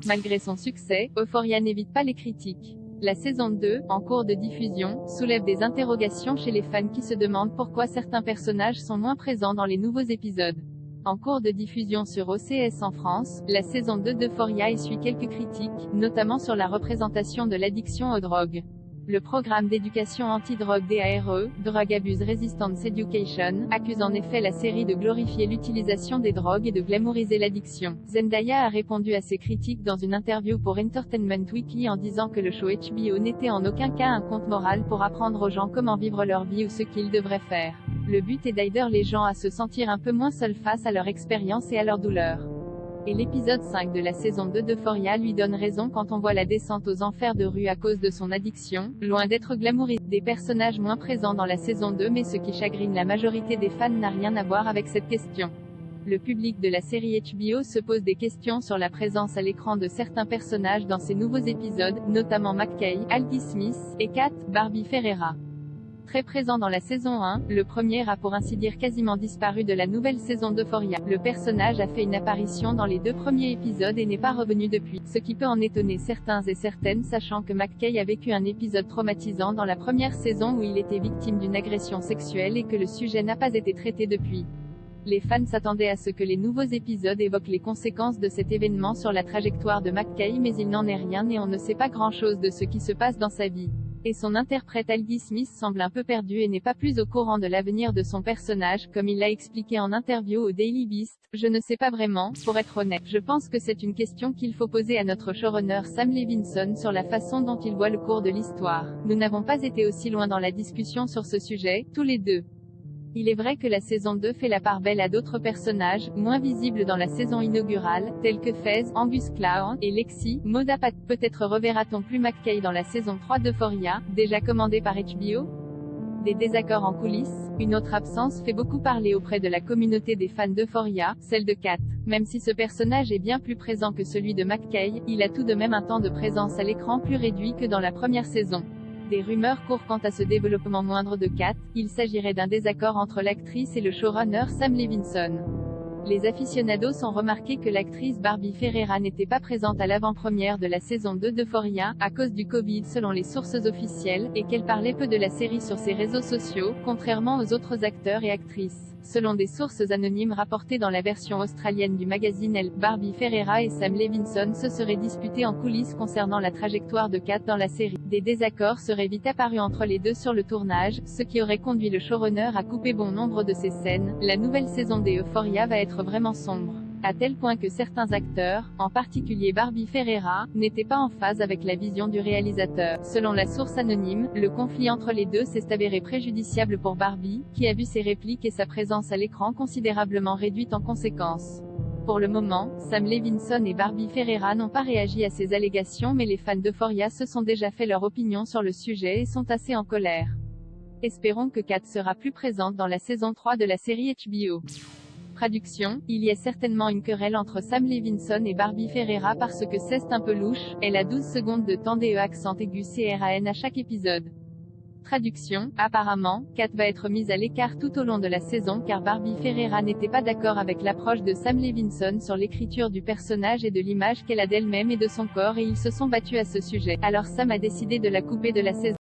Malgré son succès, Euphoria n'évite pas les critiques. La saison 2, en cours de diffusion, soulève des interrogations chez les fans qui se demandent pourquoi certains personnages sont moins présents dans les nouveaux épisodes. En cours de diffusion sur OCS en France, la saison 2 d'Euphoria essuie quelques critiques, notamment sur la représentation de l'addiction aux drogues. Le programme d'éducation anti-drogue DARE, Drug Abuse Resistance Education, accuse en effet la série de glorifier l'utilisation des drogues et de glamouriser l'addiction. Zendaya a répondu à ces critiques dans une interview pour Entertainment Weekly en disant que le show HBO n'était en aucun cas un conte moral pour apprendre aux gens comment vivre leur vie ou ce qu'ils devraient faire. Le but est d'aider les gens à se sentir un peu moins seuls face à leur expérience et à leur douleur. Et l'épisode 5 de la saison 2 d'Euphoria lui donne raison quand on voit la descente aux enfers de Rue à cause de son addiction, loin d'être glamourisé. Des personnages moins présents dans la saison 2 mais ce qui chagrine la majorité des fans n'a rien à voir avec cette question. Le public de la série HBO se pose des questions sur la présence à l'écran de certains personnages dans ces nouveaux épisodes, notamment McKay, Aldi Smith, et Kat, Barbie Ferreira. Très présent dans la saison 1, le premier a pour ainsi dire quasiment disparu de la nouvelle saison d'Euphoria. Le personnage a fait une apparition dans les 2 premiers épisodes et n'est pas revenu depuis, ce qui peut en étonner certains et certaines sachant que McKay a vécu un épisode traumatisant dans la première saison où il était victime d'une agression sexuelle et que le sujet n'a pas été traité depuis. Les fans s'attendaient à ce que les nouveaux épisodes évoquent les conséquences de cet événement sur la trajectoire de McKay mais il n'en est rien et on ne sait pas grand-chose de ce qui se passe dans sa vie. Et son interprète Aldi Smith semble un peu perdu et n'est pas plus au courant de l'avenir de son personnage, comme il l'a expliqué en interview au Daily Beast. Je ne sais pas vraiment, pour être honnête. Je pense que c'est une question qu'il faut poser à notre showrunner Sam Levinson sur la façon dont il voit le cours de l'histoire. Nous n'avons pas été aussi loin dans la discussion sur ce sujet, tous les deux. Il est vrai que la saison 2 fait la part belle à d'autres personnages, moins visibles dans la saison inaugurale, tels que Fez, Angus Clown, et Lexi, Moda Pat. Peut-être reverra-t-on plus McKay dans la saison 3 d'Euphoria, déjà commandée par HBO? Des désaccords en coulisses, une autre absence fait beaucoup parler auprès de la communauté des fans d'Euphoria, celle de Kat. Même si ce personnage est bien plus présent que celui de McKay, il a tout de même un temps de présence à l'écran plus réduit que dans la première saison. Des rumeurs courent quant à ce développement moindre de Kat, il s'agirait d'un désaccord entre l'actrice et le showrunner Sam Levinson. Les aficionados ont remarqué que l'actrice Barbie Ferreira n'était pas présente à l'avant-première de la saison 2 d'Euphoria, à cause du Covid selon les sources officielles, et qu'elle parlait peu de la série sur ses réseaux sociaux, contrairement aux autres acteurs et actrices. Selon des sources anonymes rapportées dans la version australienne du magazine Elle, Barbie Ferreira et Sam Levinson se seraient disputés en coulisses concernant la trajectoire de Kat dans la série. Des désaccords seraient vite apparus entre les deux sur le tournage, ce qui aurait conduit le showrunner à couper bon nombre de ces scènes. La nouvelle saison d'Euphoria va être vraiment sombre. À tel point que certains acteurs, en particulier Barbie Ferreira, n'étaient pas en phase avec la vision du réalisateur. Selon la source anonyme, le conflit entre les deux s'est avéré préjudiciable pour Barbie, qui a vu ses répliques et sa présence à l'écran considérablement réduites en conséquence. Pour le moment, Sam Levinson et Barbie Ferreira n'ont pas réagi à ces allégations mais les fans d'Euphoria se sont déjà fait leur opinion sur le sujet et sont assez en colère. Espérons que Kat sera plus présente dans la saison 3 de la série HBO. Traduction, il y a certainement une querelle entre Sam Levinson et Barbie Ferreira parce que c'est un peu louche, elle a 12 secondes de temps DE accent aigu CRAN à chaque épisode. Traduction, apparemment, Kat va être mise à l'écart tout au long de la saison car Barbie Ferreira n'était pas d'accord avec l'approche de Sam Levinson sur l'écriture du personnage et de l'image qu'elle a d'elle-même et de son corps et ils se sont battus à ce sujet. Alors Sam a décidé de la couper de la saison.